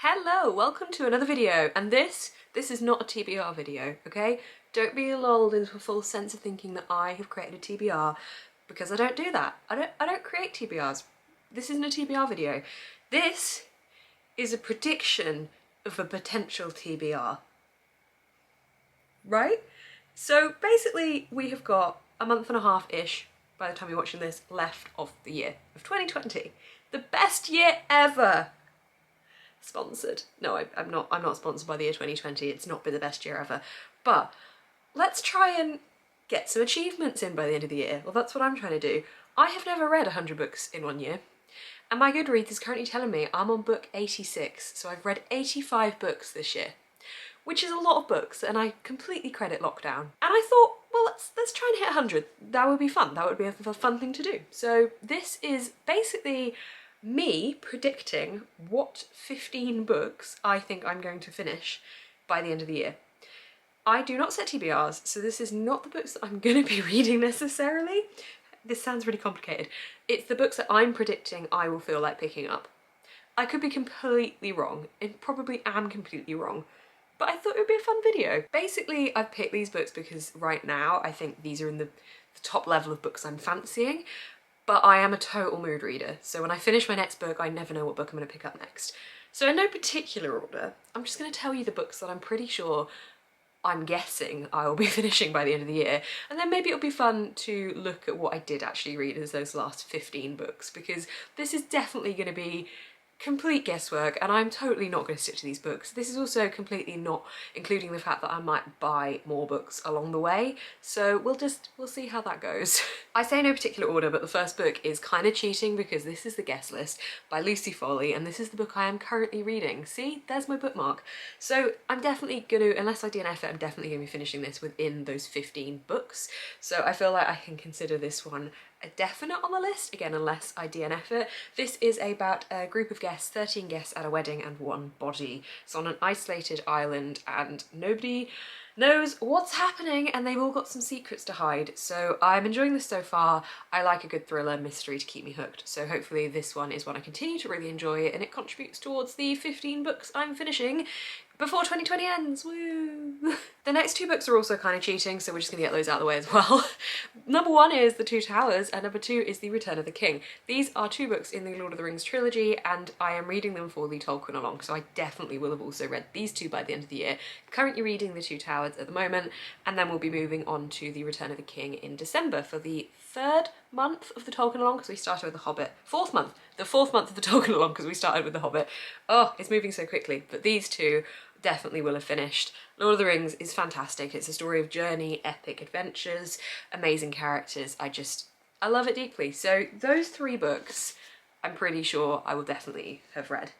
Hello, welcome to another video, and this is not a TBR video, okay? Don't be lulled into a false sense of thinking that I have created a TBR, because I don't do that. I don't create TBRs. This isn't a TBR video. This is a prediction of a potential TBR. Right? So basically we have got a month and a half-ish, by the time you're watching this, left of the year of 2020. The best year ever! Sponsored. No, I'm not sponsored by the year 2020. It's not been the best year ever. But let's try and get some achievements in by the end of the year. Well, that's what I'm trying to do. I have never read 100 books in 1 year. And my Goodreads is currently telling me I'm on book 86. So I've read 85 books this year, which is a lot of books, and I completely credit lockdown. And I thought, well, let's try and hit 100. That would be fun. That would be a fun thing to do. So this is basically me predicting what 15 books I think I'm going to finish by the end of the year. I do not set TBRs, so this is not the books that I'm going to be reading necessarily. This sounds really complicated. It's the books that I'm predicting I will feel like picking up. I could be completely wrong, and probably am completely wrong, but I thought it would be a fun video. Basically, I've picked these books because right now I think these are in the top level of books I'm fancying. But I am a total mood reader, so when I finish my next book, I never know what book I'm going to pick up next. So in no particular order, I'm just going to tell you the books that I'm pretty sure I'm guessing I will be finishing by the end of the year, and then maybe it'll be fun to look at what I did actually read as those last 15 books, because this is definitely going to be complete guesswork, and I'm totally not going to stick to these books. This is also completely not including the fact that I might buy more books along the way, so we'll see how that goes. I say no particular order, but the first book is kind of cheating because this is The Guest List by Lucy Foley, and this is the book I am currently reading. See, there's my bookmark. So I'm definitely going to, unless I DNF it, I'm definitely going to be finishing this within those 15 books. So I feel like I can consider this one a definite on the list, again, unless I DNF it. This is about a group of guests, 13 guests at a wedding and one body. It's on an isolated island and nobody knows what's happening, and they've all got some secrets to hide. So I'm enjoying this so far. I like a good thriller mystery to keep me hooked, so hopefully this one is one I continue to really enjoy and it contributes towards the 15 books I'm finishing before 2020 ends, woo! The next two books are also kind of cheating, so we're just gonna get those out of the way as well. Number one is The Two Towers, and number two is The Return of the King. These are two books in the Lord of the Rings trilogy, and I am reading them for the Tolkien Along, so I definitely will have also read these two by the end of the year. Currently reading The Two Towers at the moment, and then we'll be moving on to The Return of the King in December for the third month of the Tolkien Along, because we started with The Hobbit. The fourth month of the Tolkien Along, because we started with The Hobbit. Oh, it's moving so quickly, but these two definitely will have finished. Lord of the Rings is fantastic. It's a story of journey, epic adventures, amazing characters. I love it deeply. So those three books, I'm pretty sure I will definitely have read.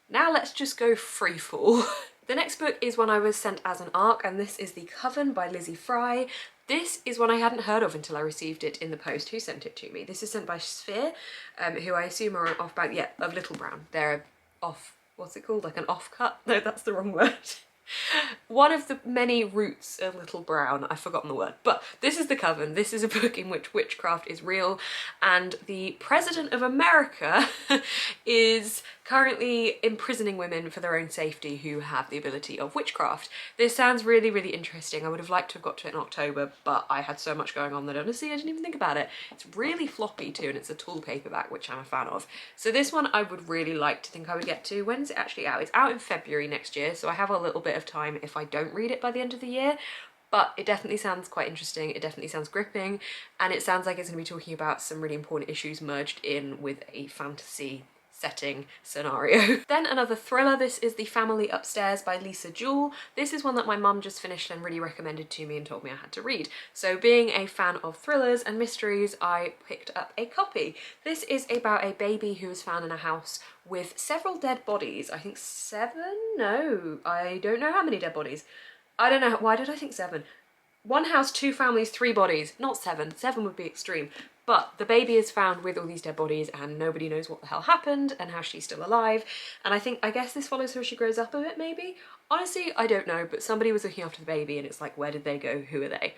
Now let's just go freefall. The next book is one I was sent as an ARC, and this is The Coven by Lizzie Fry. This is one I hadn't heard of until I received it in the post. Who sent it to me? This is sent by Sphere, who I assume are an off-brand, yeah, of Little Brown. They're off, what's it called? Like an off-cut? No, that's the wrong word. One of the many roots of Little Brown, I've forgotten the word, but this is The Coven. This is a book in which witchcraft is real, and the President of America is currently imprisoning women for their own safety who have the ability of witchcraft. This sounds really, really interesting. I would have liked to have got to it in October, but I had so much going on that honestly I didn't even think about it. It's really floppy too, and it's a tall paperback, which I'm a fan of. So this one I would really like to think I would get to. When's it actually out? It's out in February next year, so I have a little bit of time if I don't read it by the end of the year. But it definitely sounds quite interesting, it definitely sounds gripping, and it sounds like it's going to be talking about some really important issues merged in with a fantasy setting scenario. Then another thriller, this is The Family Upstairs by Lisa Jewell. This is one that my mum just finished and really recommended to me and told me I had to read. So being a fan of thrillers and mysteries, I picked up a copy. This is about a baby who was found in a house with several dead bodies. I think 7? No, I don't know how many dead bodies. I don't know, why did I think 7? One house, 2 families, 3 bodies. Not 7, 7 would be extreme. But the baby is found with all these dead bodies and nobody knows what the hell happened and how she's still alive. And I guess this follows her as she grows up a bit maybe? Honestly, I don't know, but somebody was looking after the baby and it's like, where did they go? Who are they?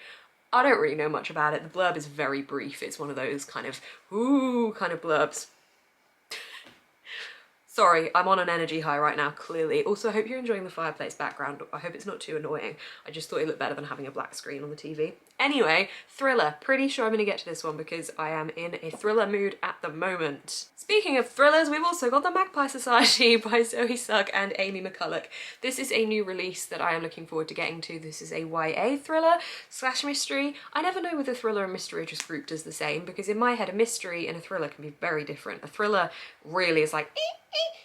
I don't really know much about it. The blurb is very brief. It's one of those kind of, ooh, kind of blurbs. Sorry, I'm on an energy high right now, clearly. Also, I hope you're enjoying the fireplace background. I hope it's not too annoying. I just thought it looked better than having a black screen on the TV. Anyway, thriller. Pretty sure I'm gonna get to this one because I am in a thriller mood at the moment. Speaking of thrillers, we've also got The Magpie Society by Zoe Sugg and Amy McCulloch. This is a new release that I am looking forward to getting to. This is a YA thriller / mystery. I never know whether thriller and mystery are just grouped as the same, because in my head a mystery and a thriller can be very different. A thriller really is like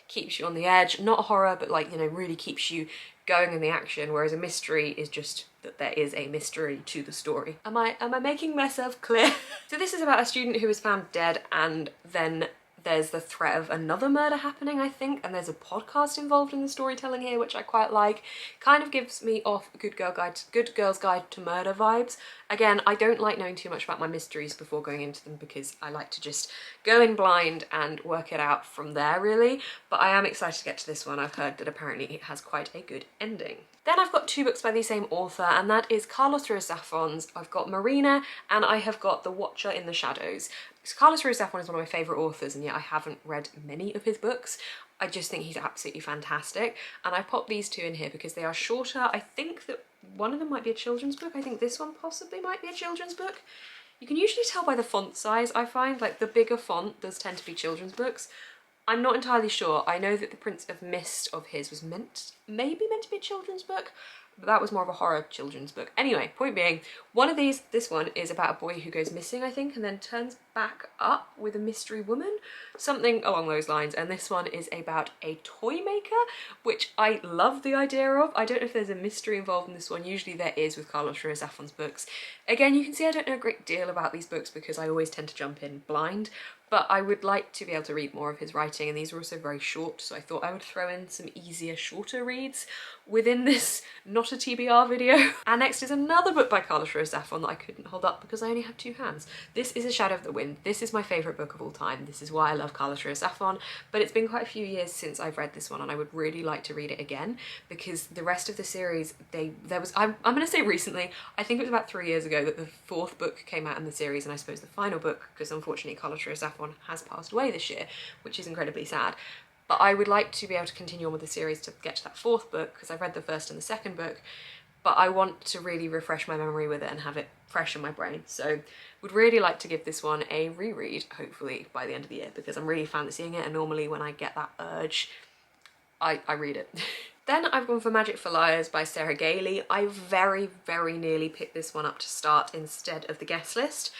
keeps you on the edge, not horror, but like, you know, really keeps you going in the action, whereas a mystery is just that there is a mystery to the story. Am I making myself clear? So this is about a student who was found dead, and then there's the threat of another murder happening, I think, and there's a podcast involved in the storytelling here, which I quite like. Kind of gives me off Good Girl's Guide to Murder vibes. Again, I don't like knowing too much about my mysteries before going into them because I like to just go in blind and work it out from there, really. But I am excited to get to this one. I've heard that apparently it has quite a good ending. Then I've got 2 books by the same author, and that is Carlos Ruiz Zafon's I've got Marina, and I have got The Watcher in the Shadows. So Carlos Ruiz Zafón is one of my favourite authors, and yet I haven't read many of his books. I just think he's absolutely fantastic, and I popped these 2 in here because they are shorter. I think that one of them might be a children's book. I think this one possibly might be a children's book. You can usually tell by the font size, I find. Like, the bigger font does tend to be children's books. I'm not entirely sure. I know that The Prince of Mist of his was maybe meant to be a children's book, but that was more of a horror children's book. Anyway, point being, one of these, this one, is about a boy who goes missing, I think, and then turns back up with a mystery woman, something along those lines. And this one is about a toy maker, which I love the idea of. I don't know if there's a mystery involved in this one. Usually there is with Carlos Ruiz Zafón's books. Again, you can see I don't know a great deal about these books because I always tend to jump in blind, but I would like to be able to read more of his writing, and these are also very short, so I thought I would throw in some easier, shorter reads within this not a TBR video. And next is another book by Carlos Ruiz Zafón that I couldn't hold up because I only have 2 hands. This is A Shadow of the Wind. This is my favourite book of all time. This is why I love Carlos Ruiz Zafón, but it's been quite a few years since I've read this one, and I would really like to read it again because the rest of the series, I'm going to say recently, I think it was about 3 years ago that the 4th book came out in the series, and I suppose the final book, because unfortunately Carlos Ruiz Zafón has passed away this year, which is incredibly sad. But I would like to be able to continue on with the series to get to that 4th book, because I've read the 1st and the 2nd book, but I want to really refresh my memory with it and have it fresh in my brain. So would really like to give this one a reread, hopefully by the end of the year, because I'm really fancying it, and normally when I get that urge, I read it. Then I've gone for Magic for Liars by Sarah Gailey. I very, very nearly picked this one up to start instead of The Guest List,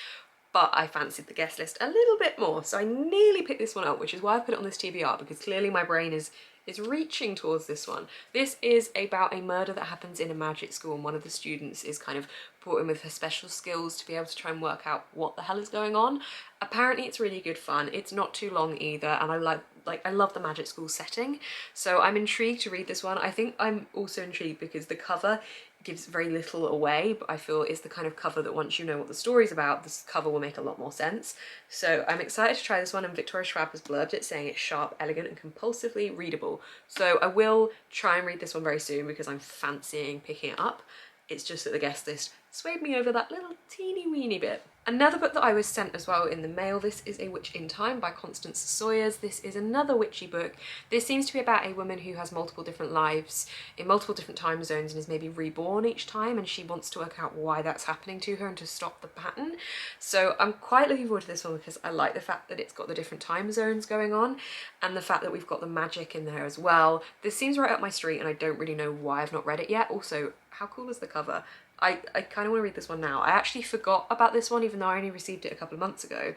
but I fancied The Guest List a little bit more, so I nearly picked this one up, which is why I put it on this TBR, because clearly my brain is reaching towards this one. This is about a murder that happens in a magic school, and one of the students is kind of brought in with her special skills to be able to try and work out what the hell is going on. Apparently it's really good fun. It's not too long either, and I love the magic school setting, so I'm intrigued to read this one. I think I'm also intrigued because the cover gives very little away, but I feel it's the kind of cover that once you know what the story's about, this cover will make a lot more sense. So I'm excited to try this one, and Victoria Schwab has blurbed it saying it's sharp, elegant, and compulsively readable. So I will try and read this one very soon because I'm fancying picking it up. It's just that The Guest List swayed me over that little teeny weeny bit. Another book that I was sent as well in the mail, this is A Witch in Time by Constance Sawyers. This is another witchy book. This seems to be about a woman who has multiple different lives in multiple different time zones and is maybe reborn each time, and she wants to work out why that's happening to her and to stop the pattern. So I'm quite looking forward to this one because I like the fact that it's got the different time zones going on and the fact that we've got the magic in there as well. This seems right up my street, and I don't really know why I've not read it yet. Also, how cool is the cover? I kind of want to read this one now. I actually forgot about this one even though I only received it a couple of months ago.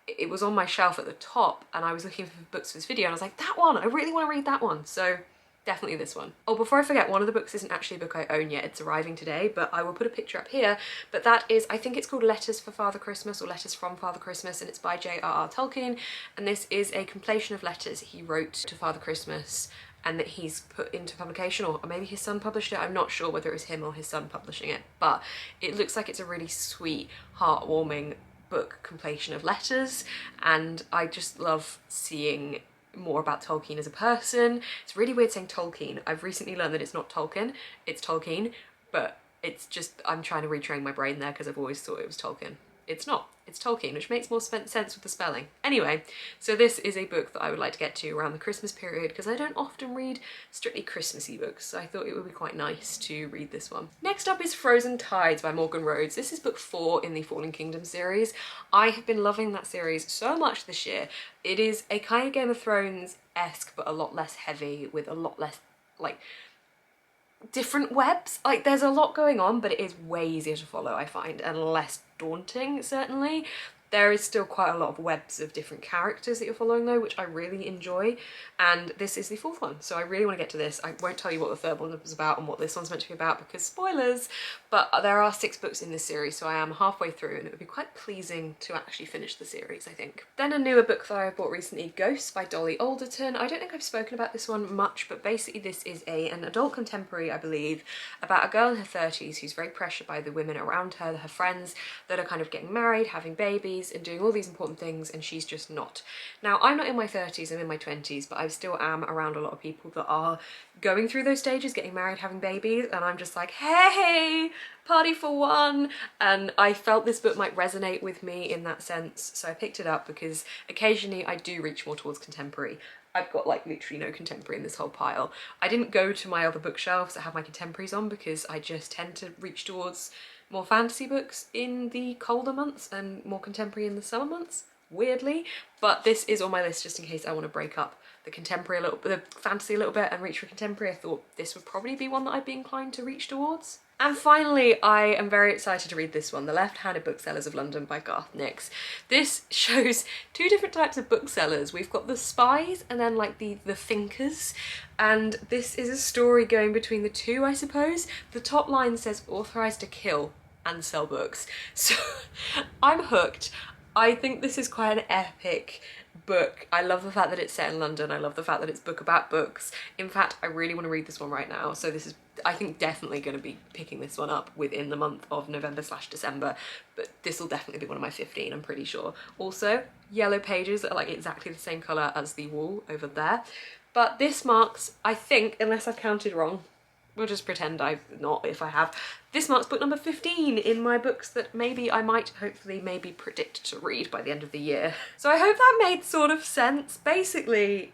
It was on my shelf at the top and I was looking for books for this video and I was like, that one, I really want to read that one. So definitely this one. Oh, before I forget, one of the books isn't actually a book I own yet. It's arriving today, but I will put a picture up here. But that is, I think it's called Letters for Father Christmas or Letters from Father Christmas, and it's by J.R.R. Tolkien. And this is a compilation of letters he wrote to Father Christmas and that he's put into publication, or maybe his son published it. I'm not sure whether it was him or his son publishing it, but it looks like it's a really sweet, heartwarming book compilation of letters, and I just love seeing more about Tolkien as a person. It's really weird saying Tolkien. I've recently learned that it's not Tolkien, it's Tolkien, but it's just, I'm trying to retrain my brain there because I've always thought it was Tolkien. it's not. It's Tolkien, which makes more sense with the spelling. Anyway, so this is a book that I would like to get to around the Christmas period because I don't often read strictly Christmassy books, so I thought it would be quite nice to read this one. Next up is Frozen Tides by Morgan Rhodes. This is book 4 in the Fallen Kingdom series. I have been loving that series so much this year. It is a kind of Game of Thrones-esque, but a lot less heavy, with a lot less, like, different webs. Like, there's a lot going on, but it is way easier to follow, I find, and less daunting, certainly. There is still quite a lot of webs of different characters that you're following though, which I really enjoy, and this is the 4th one, so I really want to get to this. I won't tell you what the 3rd one was about and what this one's meant to be about because spoilers, but there are 6 books in this series, so I am halfway through and it would be quite pleasing to actually finish the series, I think. Then a newer book that I bought recently, Ghosts by Dolly Alderton. I don't think I've spoken about this one much, but basically this is an adult contemporary, I believe, about a girl in her 30s who's very pressured by the women around her, her friends, that are kind of getting married, having babies, and doing all these important things, and she's just not. Now, I'm not in my 30s, I'm in my 20s, but I still am around a lot of people that are going through those stages, getting married, having babies, and I'm just like, hey, party for one. And I felt this book might resonate with me in that sense, so I picked it up because occasionally I do reach more towards contemporary. I've got like literally no contemporary in this whole pile. I didn't go to my other bookshelves that have my contemporaries on because I just tend to reach towards more fantasy books in the colder months and more contemporary in the summer months, weirdly. But this is on my list just in case I want to break up the contemporary a little bit, the fantasy a little bit, and reach for contemporary. I thought this would probably be one that I'd be inclined to reach towards. And finally, I am very excited to read this one, The Left-Handed Booksellers of London by Garth Nix. This shows 2 different types of booksellers. We've got the spies and then like the thinkers. And this is a story going between the 2, I suppose. The top line says authorised to kill and sell books. So I'm hooked. I think this is quite an epic book. I love the fact that it's set in London. I love the fact that it's a book about books. In fact, I really want to read this one right now. So this is, I think, definitely going to be picking this one up within the month of November/December, but this will definitely be one of my 15, I'm pretty sure. Also, yellow pages that are like exactly the same colour as the wall over there. But this marks, I think, unless I've counted wrong, we'll just pretend I've not if I have, this marks book number 15 in my books that maybe I might hopefully maybe predict to read by the end of the year. So I hope that made sort of sense. Basically,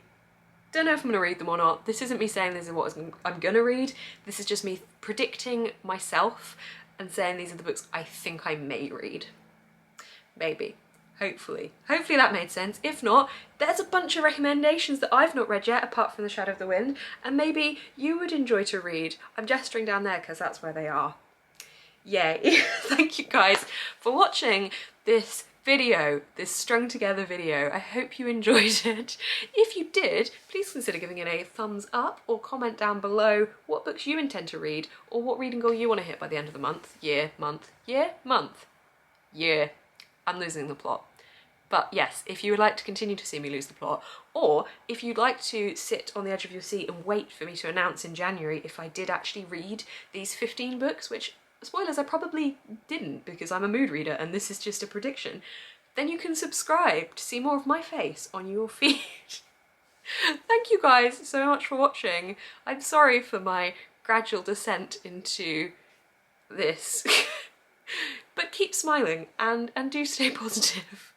don't know if I'm gonna read them or not. This isn't me saying this is what I'm gonna read. This is just me predicting myself and saying these are the books I think I may read. Maybe. Hopefully. Hopefully that made sense. If not, there's a bunch of recommendations that I've not read yet apart from The Shadow of the Wind, and maybe you would enjoy to read. I'm gesturing down there because that's where they are. Yay. Thank you guys for watching this video, this strung together video. I hope you enjoyed it. If you did, please consider giving it a thumbs up or comment down below what books you intend to read or what reading goal you want to hit by the end of the month, year, month, year, month, year. I'm losing the plot. But yes, if you would like to continue to see me lose the plot, or if you'd like to sit on the edge of your seat and wait for me to announce in January if I did actually read these 15 books, which, spoilers, I probably didn't because I'm a mood reader and this is just a prediction, then you can subscribe to see more of my face on your feed. Thank you guys so much for watching. I'm sorry for my gradual descent into this. But keep smiling and do stay positive.